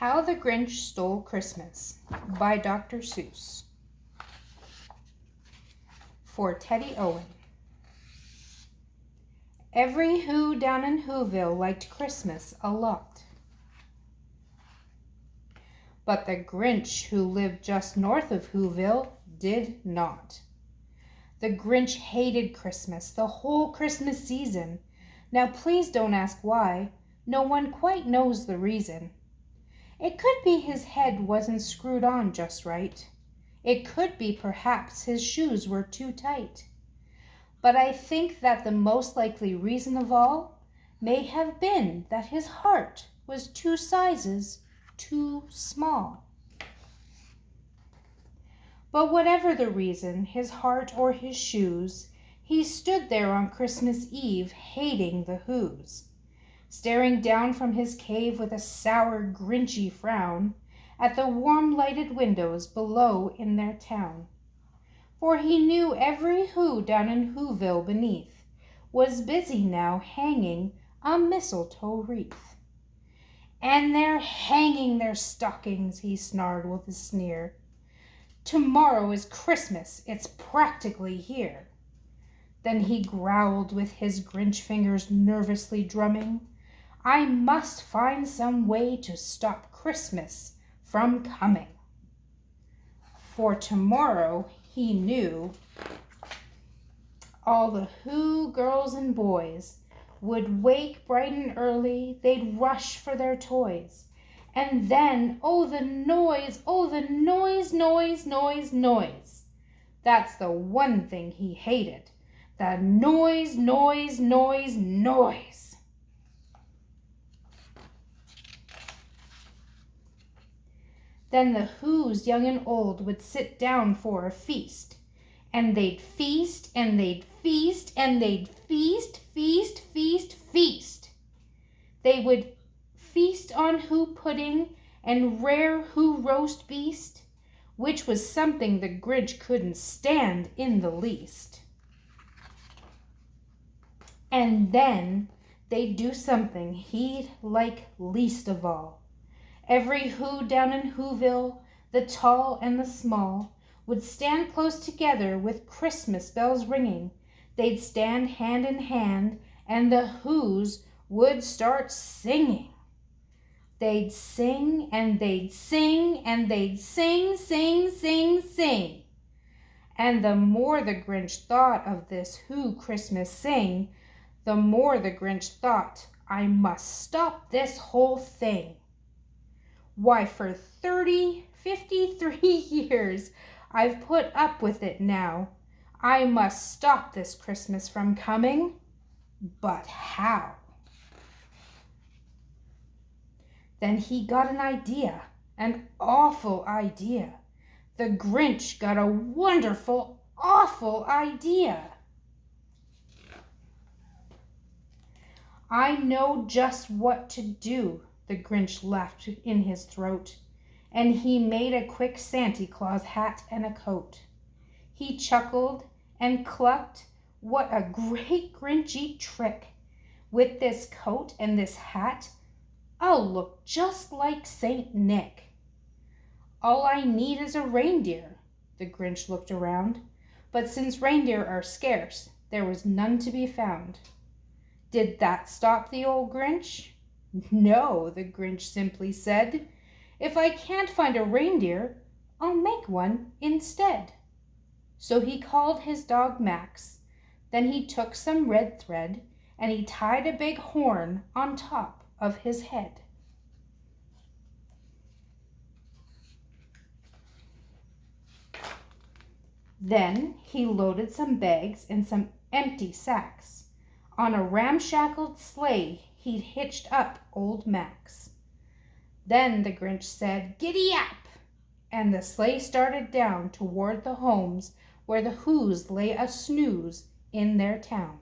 How the Grinch Stole Christmas by Dr. Seuss. For Teddy Owen. Every Who down in Whoville liked Christmas a lot. But the Grinch who lived just north of Whoville did not. The Grinch hated Christmas, the whole Christmas season. Now please don't ask why. No one quite knows the reason. It could be his head wasn't screwed on just right. It could be perhaps his shoes were too tight. But I think that the most likely reason of all may have been that his heart was 2 sizes too small. But whatever the reason, his heart or his shoes, he stood there on Christmas Eve hating the Whos, staring down from his cave with a sour, grinchy frown at the warm lighted windows below in their town. For he knew every Who down in Whoville beneath was busy now hanging a mistletoe wreath. And they're hanging their stockings, he snarled with a sneer. Tomorrow is Christmas, it's practically here. Then he growled with his Grinch fingers nervously drumming, I must find some way to stop Christmas from coming. For tomorrow, he knew, all the Who girls and boys would wake bright and early, they'd rush for their toys. And then, oh the noise, noise. That's the one thing he hated, the noise. Then the Whos, young and old, would sit down for a feast. And they'd feast, and they'd feast, and they'd feast. They would feast on Who pudding and rare Who roast beast, which was something the Grinch couldn't stand in the least. And then they'd do something he'd like least of all. Every Who down in Whoville, the tall and the small, would stand close together with Christmas bells ringing. They'd stand hand in hand, and the Whos would start singing. They'd sing, and they'd sing, and they'd sing. And the more the Grinch thought of this Who Christmas sing, the more the Grinch thought, I must stop this whole thing. Why, for 53 years, I've put up with it now. I must stop this Christmas from coming. But how? Then he got an idea, an awful idea. The Grinch got a wonderful, awful idea. I know just what to do, the Grinch laughed in his throat, and he made a quick Santa Claus hat and a coat. He chuckled and clucked, what a great Grinchy trick! With this coat and this hat, I'll look just like Saint Nick. All I need is a reindeer, the Grinch looked around, but since reindeer are scarce, there was none to be found. Did that stop the old Grinch? No, the Grinch simply said, if I can't find a reindeer, I'll make one instead. So he called his dog Max. Then he took some red thread and he tied a big horn on top of his head. Then he loaded some bags and some empty sacks. On a ramshackled sleigh he'd hitched up old Max. Then the Grinch said, giddy up! And the sleigh started down toward the homes where the Whos lay a snooze in their town.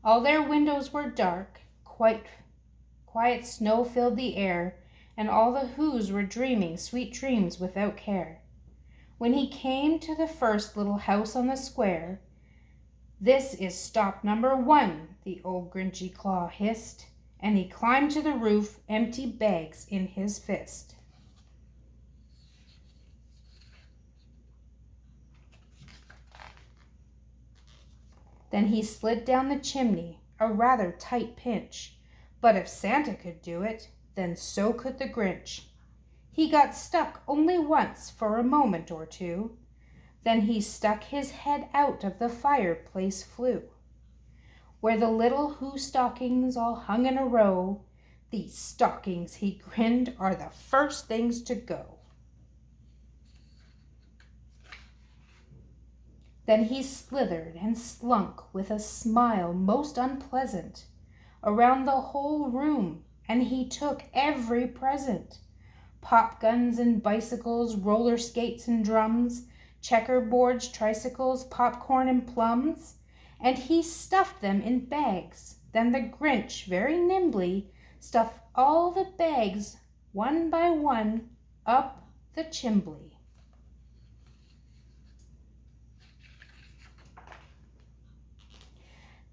All their windows were dark, quiet snow filled the air, and all the Whos were dreaming sweet dreams without care. When he came to the first little house on the square, "This is stop number 1, the old Grinchy Claw hissed, and he climbed to the roof, empty bags in his fist. Then he slid down the chimney, a rather tight pinch, but if Santa could do it, then so could the Grinch. He got stuck only once for a moment or two. Then he stuck his head out of the fireplace flue, where the little Who stockings all hung in a row. "These stockings," he grinned, "are the first things to go." Then he slithered and slunk with a smile most unpleasant around the whole room, and he took every present: pop guns and bicycles, roller skates and drums, checkerboards, tricycles, popcorn and plums, and he stuffed them in bags. Then the Grinch very nimbly stuffed all the bags, one by one, up the chimbley.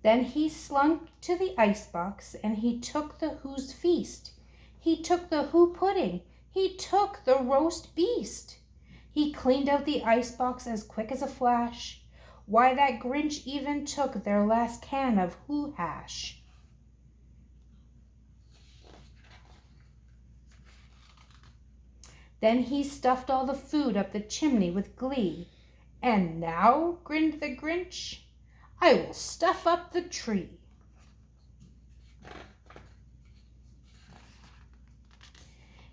Then he slunk to the icebox, and he took the Who's feast. He took the Who pudding, he took the roast beast. He cleaned out the icebox as quick as a flash. Why, that Grinch even took their last can of Who hash. Then he stuffed all the food up the chimney with glee. "And now," grinned the Grinch, "I will stuff up the tree."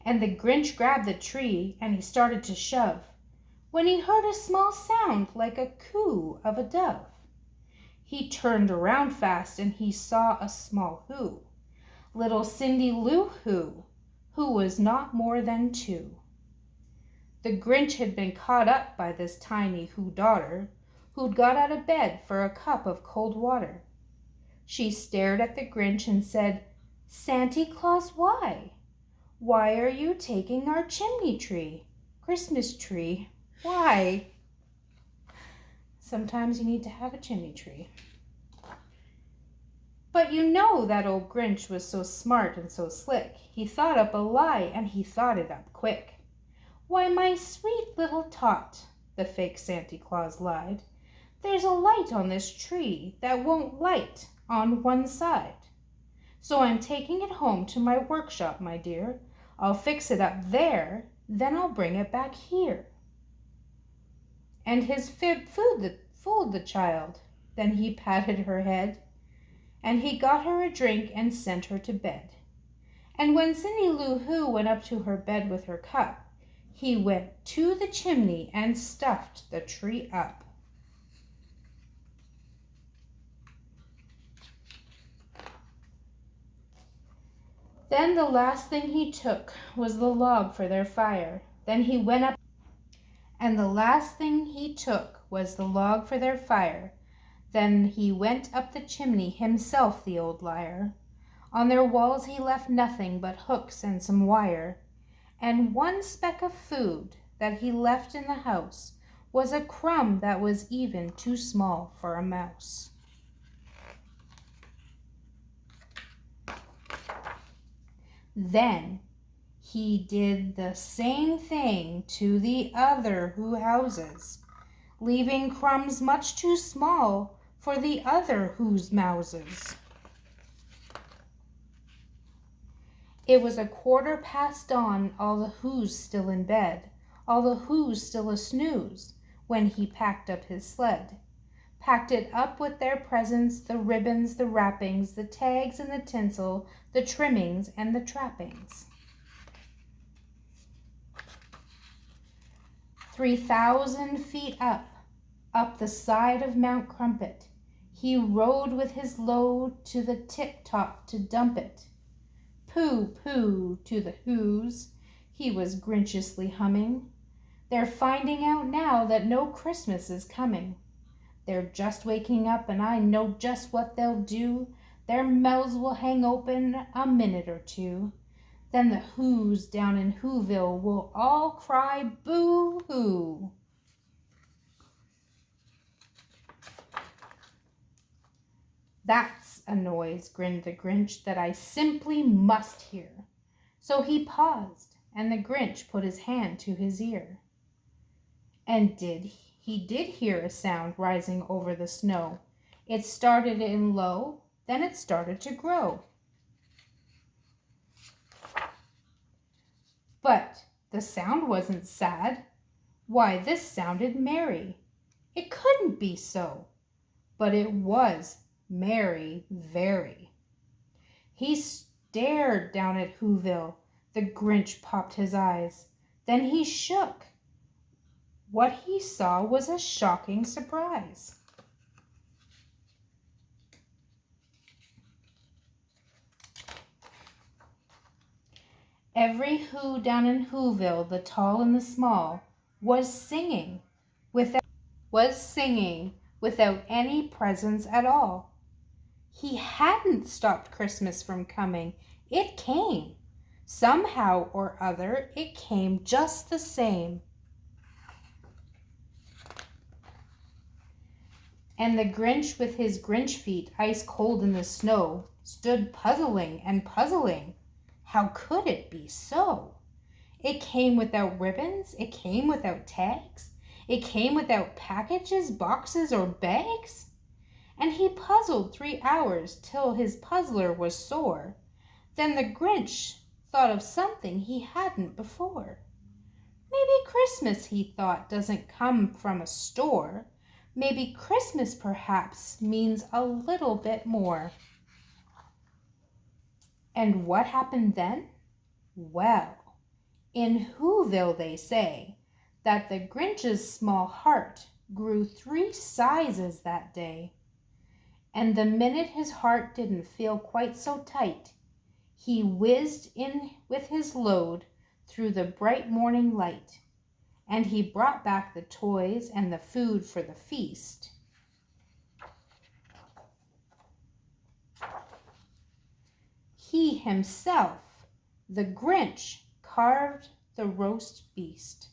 And the Grinch grabbed the tree, and he started to shove, when he heard a small sound like a coo of a dove. He turned around fast, and he saw a small Who, little Cindy Lou Who was not more than 2. The Grinch had been caught up by this tiny Who daughter, who'd got out of bed for a cup of cold water. She stared at the Grinch and said, "Santy Claus, why? Why are you taking our chimney tree? Christmas tree, why?" Sometimes you need to have a chimney tree. But you know that old Grinch was so smart and so slick, he thought up a lie, and he thought it up quick. "Why, my sweet little tot," the fake Santa Claus lied, "there's a light on this tree that won't light on one side. So I'm taking it home to my workshop, my dear. I'll fix it up there, then I'll bring it back here." And his fib fooled the child. Then he patted her head, and he got her a drink and sent her to bed. And when Cindy Lou Who went up to her bed with her cup, he went to the chimney and stuffed the tree up. Then the last thing he took was the log for their fire. Then he went up, and the last thing he took was the log for their fire. Then he went up the chimney himself, the old liar. On their walls he left nothing but hooks and some wire. And one speck of food that he left in the house was a crumb that was even too small for a mouse. Then he did the same thing to the other Who houses, leaving crumbs much too small for the other Who's mouses. It was 1/4 dawn, all the Who's still in bed, all the Who's still a snooze, when he packed up his sled. Packed it up with their presents, the ribbons, the wrappings, the tags and the tinsel, the trimmings and the trappings. 3,000 feet up the side of Mount Crumpet, he rode with his load to the tip-top to dump it. "Pooh, pooh," to the Who's, he was grinchiously humming. "They're finding out now that no Christmas is coming. They're just waking up, and I know just what they'll do. Their mouths will hang open a minute or two. Then the Who's down in Whoville will all cry boo-hoo." That's a noise, grinned the Grinch, that I simply must hear. So he paused, and the Grinch put his hand to his ear. And he did hear a sound rising over the snow. It started in low, then it started to grow. But the sound wasn't sad. Why, this sounded merry. It couldn't be so. But it was merry, very. He stared down at Whoville. The Grinch popped his eyes. Then he shook. What he saw was a shocking surprise. Every Who down in Whoville, the tall and the small, was singing without any presents at all. He hadn't stopped Christmas from coming. It came. Somehow or other, it came just the same. And the Grinch, with his Grinch feet ice cold in the snow, stood puzzling and puzzling. How could it be so? It came without ribbons. It came without tags. It came without packages, boxes, or bags. And he puzzled 3 hours till his puzzler was sore. Then the Grinch thought of something he hadn't before. Maybe Christmas, he thought, doesn't come from a store. Maybe Christmas perhaps means a little bit more. And what happened then? Well, in Whoville they say that the Grinch's small heart grew 3 sizes that day. And the minute his heart didn't feel quite so tight, he whizzed in with his load through the bright morning light, and he brought back the toys and the food for the feast. He himself, the Grinch, carved the roast beast.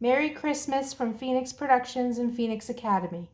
Merry Christmas from Phoenix Productions and Phoenix Academy.